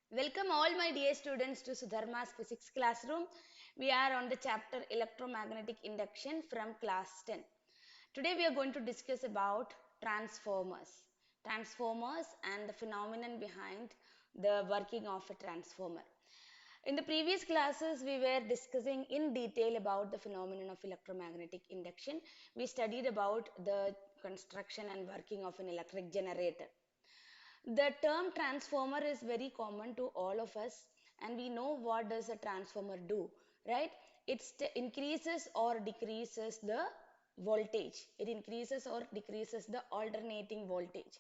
Welcome all my dear students to Sudharma's physics classroom. We are on the chapter electromagnetic induction from class 10. Today we are going to discuss about transformers. Transformers and the phenomenon behind the working of a transformer. In the previous classes, we were discussing in detail about the phenomenon of electromagnetic induction. We studied about the construction and working of an electric generator. The term transformer is very common to all of us, and we know what does a transformer do, right? It increases or decreases the voltage. It increases or decreases the alternating voltage.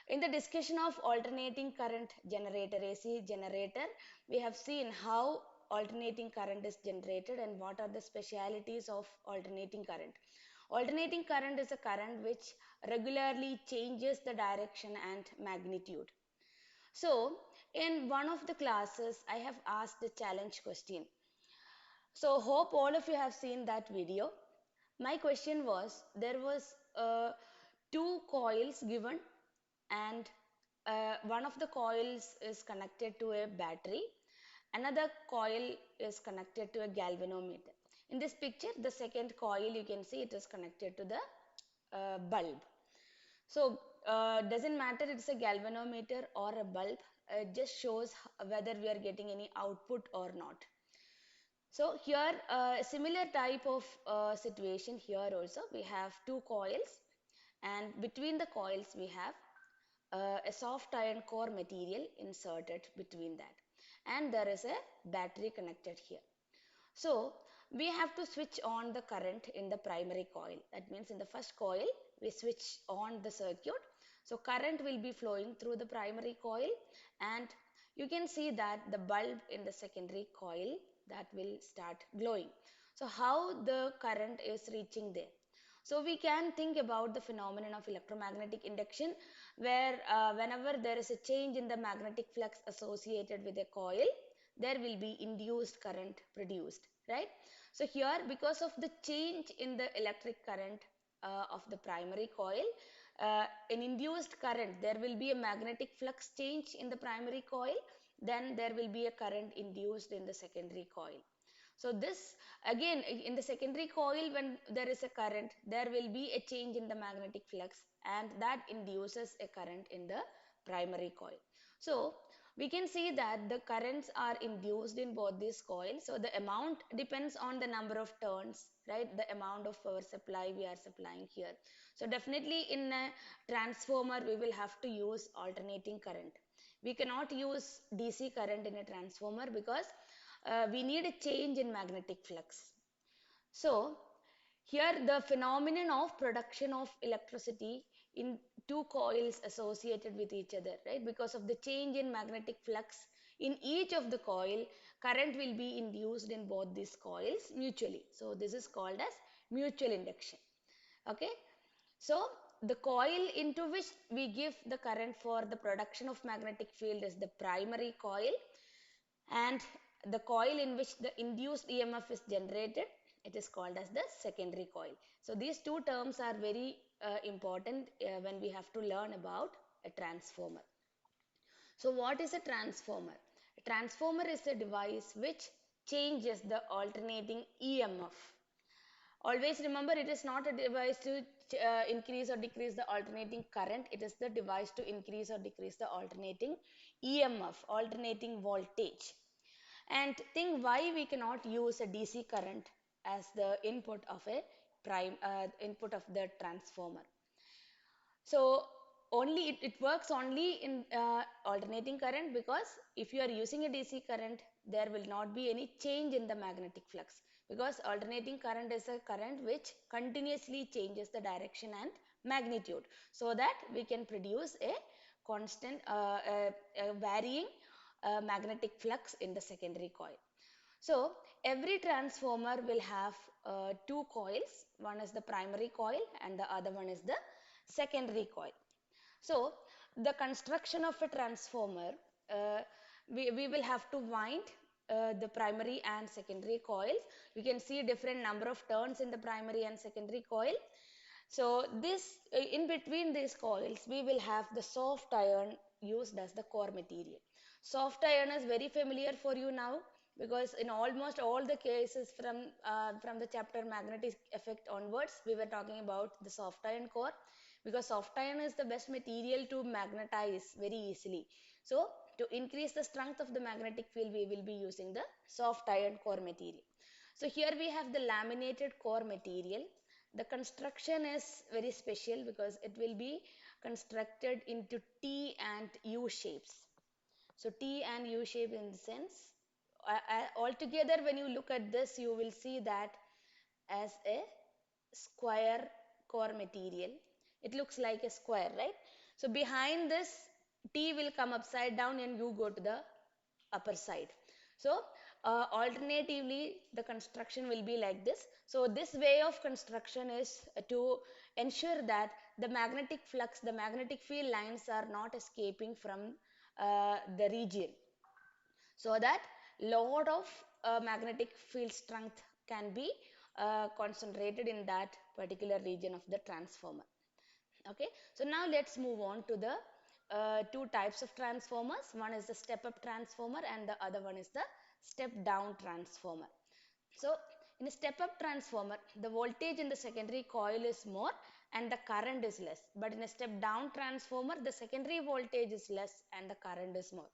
In the discussion of alternating current generator, AC generator, we have seen how alternating current is generated and what are the specialities of alternating current. Alternating current is a current which regularly changes the direction and magnitude. So, in one of the classes, I have asked the challenge question. So, hope all of you have seen that video. My question was, there was two coils given and one of the coils is connected to a battery, another coil is connected to a galvanometer. In this picture, the second coil, you can see it is connected to the bulb. So doesn't matter it's a galvanometer or a bulb, it just shows whether we are getting any output or not. So here, similar type of situation here also, we have two coils, and between the coils we have a soft iron core material inserted between that, and there is a battery connected here. So we have to switch on the current in the primary coil. That means in the first coil, we switch on the circuit. So current will be flowing through the primary coil, and you can see that the bulb in the secondary coil that will start glowing. So how the current is reaching there? So we can think about the phenomenon of electromagnetic induction where whenever there is a change in the magnetic flux associated with a coil, there will be induced current produced, right? So here, because of the change in the electric current of the primary coil, an induced current, there will be a magnetic flux change in the primary coil, then there will be a current induced in the secondary coil. So this again in the secondary coil, when there is a current, there will be a change in the magnetic flux, and that induces a current in the primary coil. So we can see that the currents are induced in both these coils. So the amount depends on the number of turns, right? The amount of power supply we are supplying here. So definitely in a transformer, we will have to use alternating current. We cannot use DC current in a transformer because we need a change in magnetic flux. So here the phenomenon of production of electricity in two coils associated with each other, right? Because of the change in magnetic flux in each of the coil, current will be induced in both these coils mutually. So this is called as mutual induction. Okay. So the coil into which we give the current for the production of magnetic field is the primary coil, and the coil in which the induced EMF is generated, it is called as the secondary coil. So these two terms are very important when we have to learn about a transformer. So what is a transformer? A transformer is a device which changes the alternating EMF. Always remember, it is not a device to increase or decrease the alternating current. It is the device to increase or decrease the alternating EMF, alternating voltage. And think why we cannot use a DC current as the input of a input of the transformer. So only it works only in alternating current, because if you are using a DC current, there will not be any change in the magnetic flux, because alternating current is a current which continuously changes the direction and magnitude, so that we can produce a constant a varying magnetic flux in the secondary coil. So every transformer will have two coils. One is the primary coil and the other one is the secondary coil. So the construction of a transformer, we will have to wind the primary and secondary coils. You can see different number of turns in the primary and secondary coil. So this in between these coils, we will have the soft iron used as the core material. Soft iron is very familiar for you now because in almost all the cases from the chapter magnetic effect onwards, we were talking about the soft iron core because soft iron is the best material to magnetize very easily. So to increase the strength of the magnetic field, we will be using the soft iron core material. So here we have the laminated core material. The construction is very special because it will be constructed into T and U shapes. So T and U shape in the sense, altogether when you look at this, you will see that as a square core material. It looks like a square, right? So behind this, T will come upside down and U go to the upper side. So alternatively, the construction will be like this. So this way of construction is to ensure that the magnetic flux, the magnetic field lines are not escaping from the region, so that lot of magnetic field strength can be concentrated in that particular region of the transformer. Okay, so now let's move on to the two types of transformers. One is the step up transformer and the other one is the step down transformer. So in a step up transformer, the voltage in the secondary coil is more and the current is less. But in a step down transformer, the secondary voltage is less and the current is more.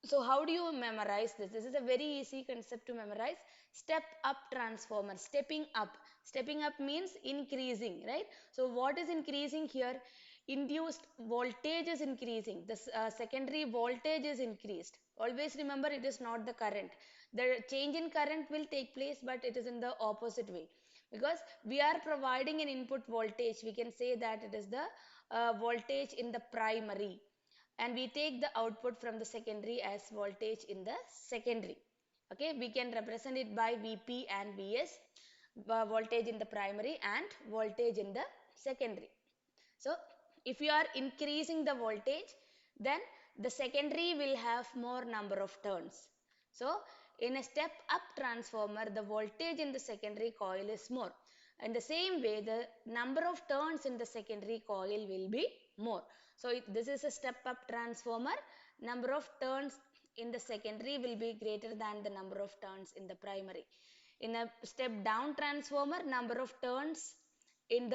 So how do you memorize this? This is a very easy concept to memorize. Step up transformer, stepping up. Stepping up means increasing, right? So what is increasing here? Induced voltage is increasing. The secondary voltage is increased. Always remember, it is not the current. The change in current will take place, but it is in the opposite way. Because we are providing an input voltage, we can say that it is the voltage in the primary, and we take the output from the secondary as voltage in the secondary. Okay, we can represent it by Vp and Vs, voltage in the primary and voltage in the secondary. So if you are increasing the voltage, then the secondary will have more number of turns. So in a step up transformer, the voltage in the secondary coil is more. In the same way, the number of turns in the secondary coil will be more. So this is a step up transformer. Number of turns in the secondary will be greater than the number of turns in the primary. In a step down transformer, number of turns in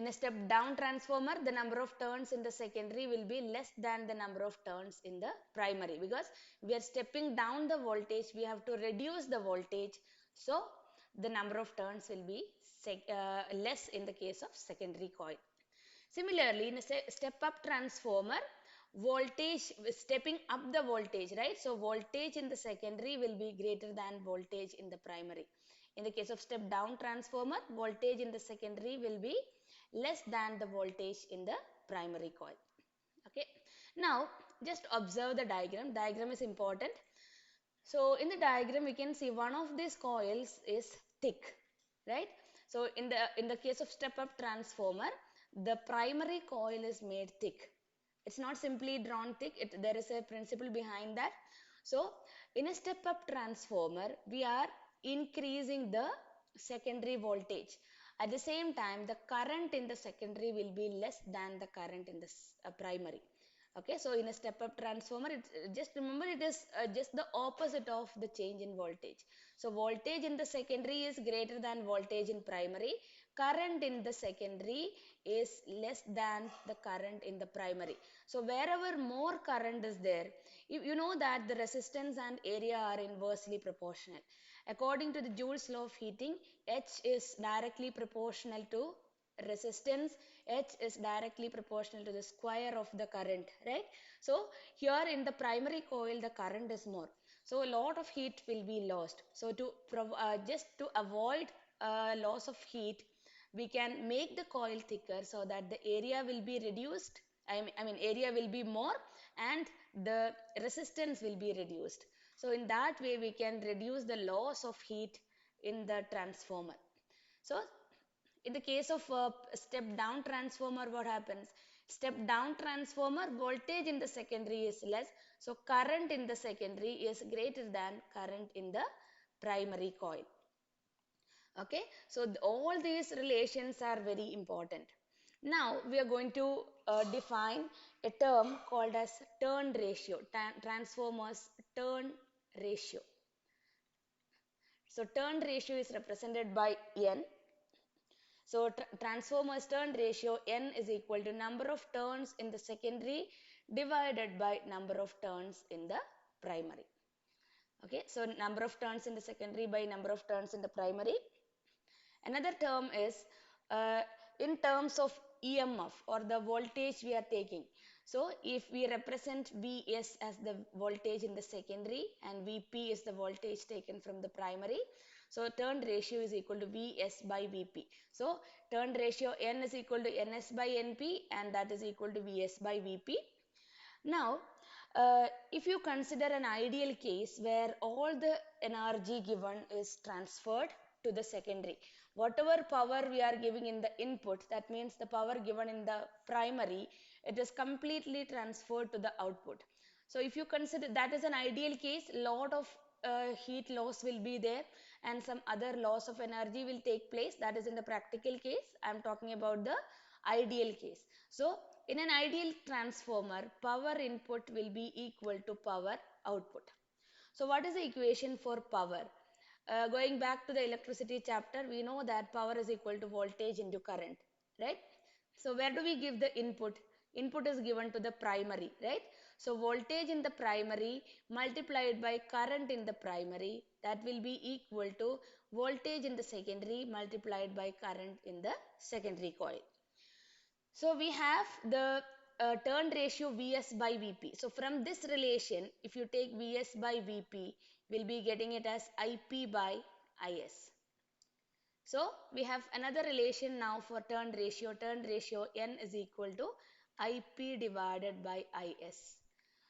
a step down transformer, the number of turns in the secondary will be less than the number of turns in the primary, because we are stepping down the voltage, we have to reduce the voltage. So the number of turns will be less in the case of secondary coil. Similarly, in a step up transformer, voltage, stepping up the voltage, right? So voltage in the secondary will be greater than voltage in the primary. In the case of step down transformer, voltage in the secondary will be less than the voltage in the primary coil. Okay. Now, just observe the diagram. Diagram is important. So in the diagram, we can see one of these coils is thick, right? So in the case of step up transformer, the primary coil is made thick. It's not simply drawn thick. There is a principle behind that. So in a step up transformer, we are increasing the secondary voltage. At the same time, the current in the secondary will be less than the current in the primary. Okay, so in a step up transformer, just remember, it is just the opposite of the change in voltage. So voltage in the secondary is greater than voltage in primary. Current in the secondary is less than the current in the primary. So wherever more current is there, you know that the resistance and area are inversely proportional. According to the Joule's law of heating, H is directly proportional to resistance. H is directly proportional to the square of the current, right? So here in the primary coil, the current is more. So a lot of heat will be lost. So just to avoid loss of heat, we can make the coil thicker so that the area will be reduced. I mean area will be more and the resistance will be reduced. So in that way, we can reduce the loss of heat in the transformer. So in the case of a step down transformer, what happens? Step down transformer, voltage in the secondary is less. So current in the secondary is greater than current in the primary coil. Okay, so all these relations are very important. Now we are going to define a term called as turn ratio, transformers turn ratio. So turn ratio is represented by N. So transformer's turn ratio N is equal to number of turns in the secondary divided by number of turns in the primary. Okay, so number of turns in the secondary by number of turns in the primary. Another term is in terms of EMF or the voltage we are taking. So if we represent Vs as the voltage in the secondary and Vp is the voltage taken from the primary, so turn ratio is equal to Vs by Vp. So turn ratio N is equal to Ns by Np, and that is equal to Vs by Vp. Now, if you consider an ideal case where all the energy given is transferred to the secondary, whatever power we are giving in the input, that means the power given in the primary, it is completely transferred to the output. So if you consider that is an ideal case, lot of heat loss will be there and some other loss of energy will take place. That is in the practical case. I am talking about the ideal case. So in an ideal transformer, power input will be equal to power output. So what is the equation for power? Going back to the electricity chapter, we know that power is equal to voltage into current, right? So where do we give the input? Input is given to the primary, right? So voltage in the primary multiplied by current in the primary, that will be equal to voltage in the secondary multiplied by current in the secondary coil. So we have the turn ratio Vs by Vp. So from this relation, if you take Vs by Vp, we'll be getting it as Ip by Is. So we have another relation now for turn ratio. Turn ratio N is equal to Ip divided by Is.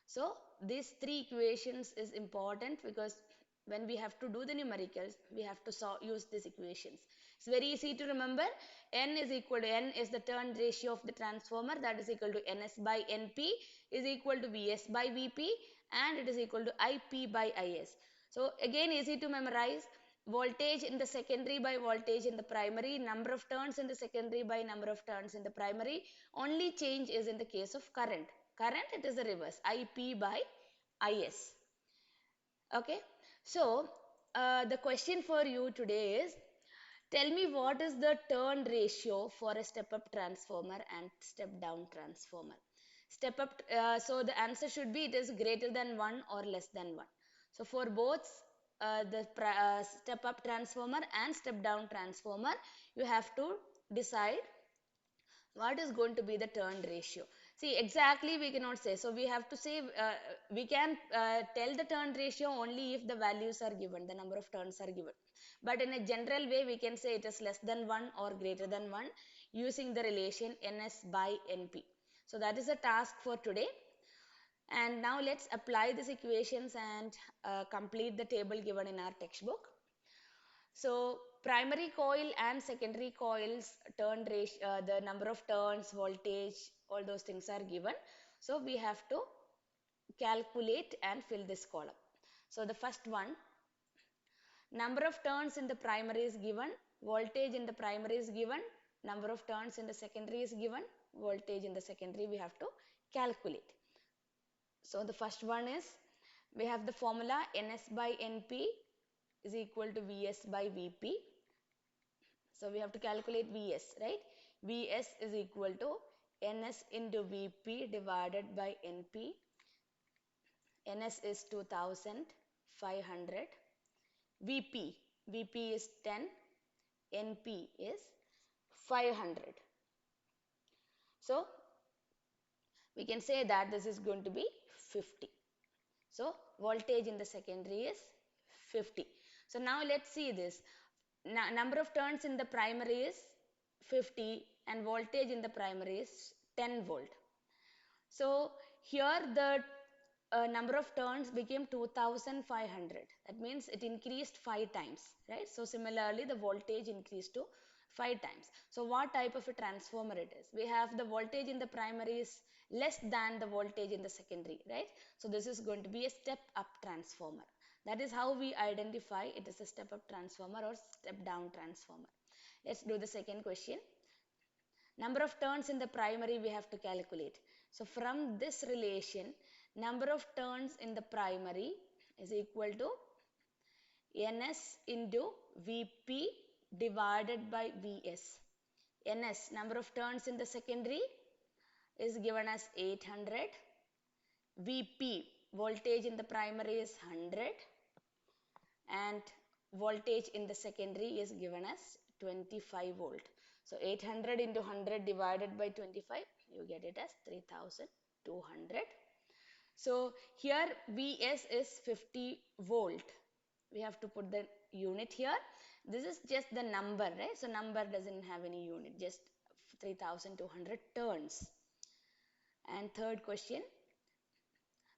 So these three equations is important because when we have to do the numericals, we have to use these equations. It's very easy to remember. N is equal to N is the turn ratio of the transformer, that is equal to Ns by Np is equal to Vs by Vp, and it is equal to Ip by Is. So again easy to memorize. Voltage in the secondary by voltage in the primary, number of turns in the secondary by number of turns in the primary. Only change is in the case of current. Current, it is the reverse, Ip by Is. Okay, so the question for you today is, tell me what is the turn ratio for a step-up transformer and step-down transformer. Step up, so the answer should be it is greater than 1 or less than 1. So for both the step-up transformer and step-down transformer, you have to decide what is going to be the turn ratio. See, exactly we cannot say. So we have to say, we can tell the turn ratio only if the values are given, the number of turns are given. But in a general way, we can say it is less than 1 or greater than 1 using the relation Ns by Np. So that is a task for today. And now let's apply these equations and complete the table given in our textbook. So primary coil and secondary coils turn ratio, the number of turns, voltage, all those things are given. So we have to calculate and fill this column. So the first one, number of turns in the primary is given, voltage in the primary is given, number of turns in the secondary is given, voltage in the secondary we have to calculate. So the first one is, we have the formula Ns by Np is equal to Vs by Vp. So we have to calculate Vs, right? Vs is equal to Ns into Vp divided by Np. Ns is 2500. Vp is 10. Np is 500. So we can say that this is going to be 50. So voltage in the secondary is 50. So now let's see this. Number of turns in the primary is 50 and voltage in the primary is 10 volt. So here the number of turns became 2500. That means it increased 5 times, right? So similarly the voltage increased to 5 times. So what type of a transformer it is? We have the voltage in the primary is less than the voltage in the secondary, right? So this is going to be a step up transformer. That is how we identify it is a step up transformer or step down transformer. Let's do the second question. Number of turns in the primary we have to calculate. So from this relation, number of turns in the primary is equal to Ns into Vp divided by Vs. Ns, number of turns in the secondary, is given as 800. Vp, voltage in the primary, is 100. And voltage in the secondary is given as 25 volt. So 800 into 100 divided by 25, you get it as 3200. So here Vs is 50 volt. We have to put the unit here. This is just the number, right? So number doesn't have any unit, just 3200 turns. And third question,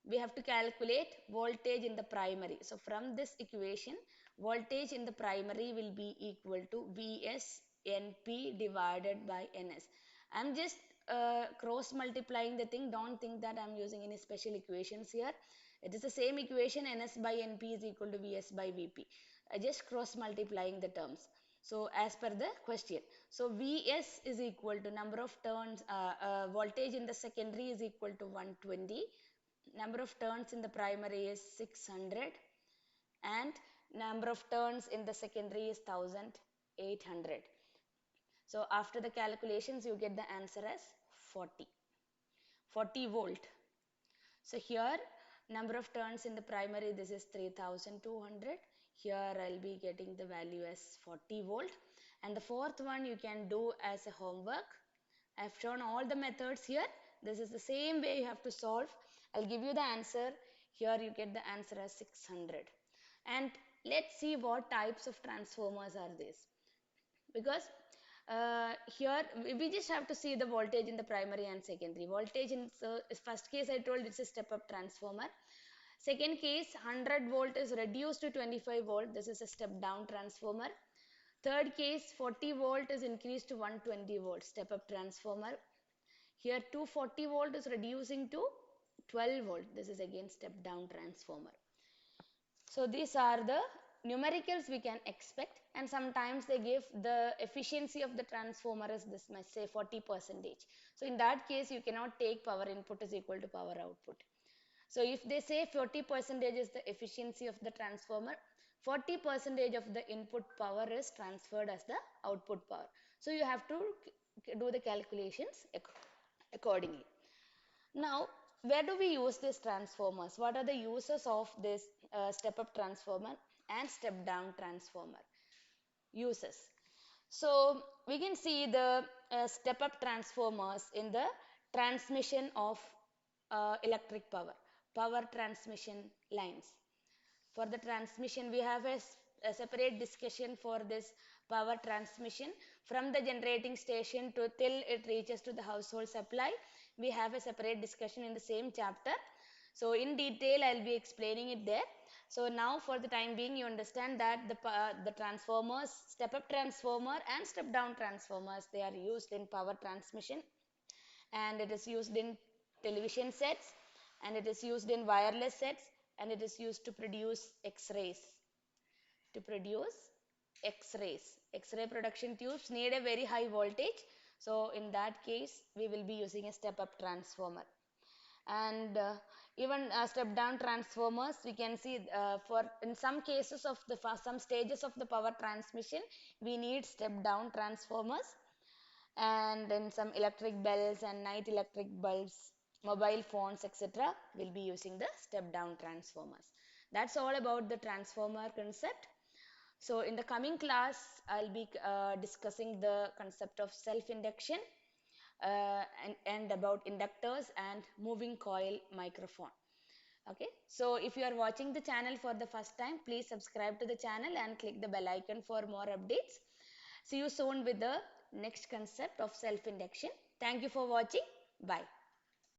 we have to calculate voltage in the primary. So from this equation, voltage in the primary will be equal to Vs NP divided by Ns. I'm just cross multiplying the thing. Don't think that I'm using any special equations here. It is the same equation. Ns by Np is equal to Vs by Vp. I just cross multiplying the terms. So as per the question, so Vs is equal to number of turns, voltage in the secondary is equal to 120. Number of turns in the primary is 600 and number of turns in the secondary is 1800. So after the calculations you get the answer as 40 volt. So here number of turns in the primary, this is 3200. Here I'll be getting the value as 40 volt. And the fourth one you can do as a homework. I've shown all the methods here. This is the same way you have to solve. I'll give you the answer. Here you get the answer as 600. And let's see what types of transformers are these. Because here we just have to see the voltage in the primary and secondary. Voltage in first case I told it's a step-up transformer. Second case 100 volt is reduced to 25 volt. This is a step-down transformer. Third case 40 volt is increased to 120 volt, step-up transformer. Here 240 volt is reducing to 12 volt. This is again step-down transformer. So these are the numericals we can expect, and sometimes they give the efficiency of the transformer as this much, say 40%. So in that case you cannot take power input is equal to power output. So if they say 40% is the efficiency of the transformer, 40% of the input power is transferred as the output power. So you have to do the calculations accordingly. Now, where do we use these transformers? What are the uses of this step-up transformer and step-down transformer? Uses. So, we can see the step-up transformers in the transmission of electric power transmission lines. For the transmission, we have a separate discussion for this power transmission from the generating station to till it reaches to the household supply. We have a separate discussion in the same chapter. So in detail I'll be explaining it there. So now for the time being you understand that the transformers, step-up transformer and step-down transformers, they are used in power transmission, and it is used in television sets, and it is used in wireless sets, and it is used to produce X-rays. X-ray production tubes need a very high voltage. So in that case, we will be using a step-up transformer. And even step-down transformers, we can see for in some cases of the some stages of the power transmission, we need step-down transformers. And in some electric bells and night electric bulbs, mobile phones, etc., we'll be using the step-down transformers. That's all about the transformer concept. So in the coming class, I'll be discussing the concept of self-induction and about inductors and moving coil microphone. Okay, so if you are watching the channel for the first time, please subscribe to the channel and click the bell icon for more updates. See you soon with the next concept of self-induction. Thank you for watching. Bye.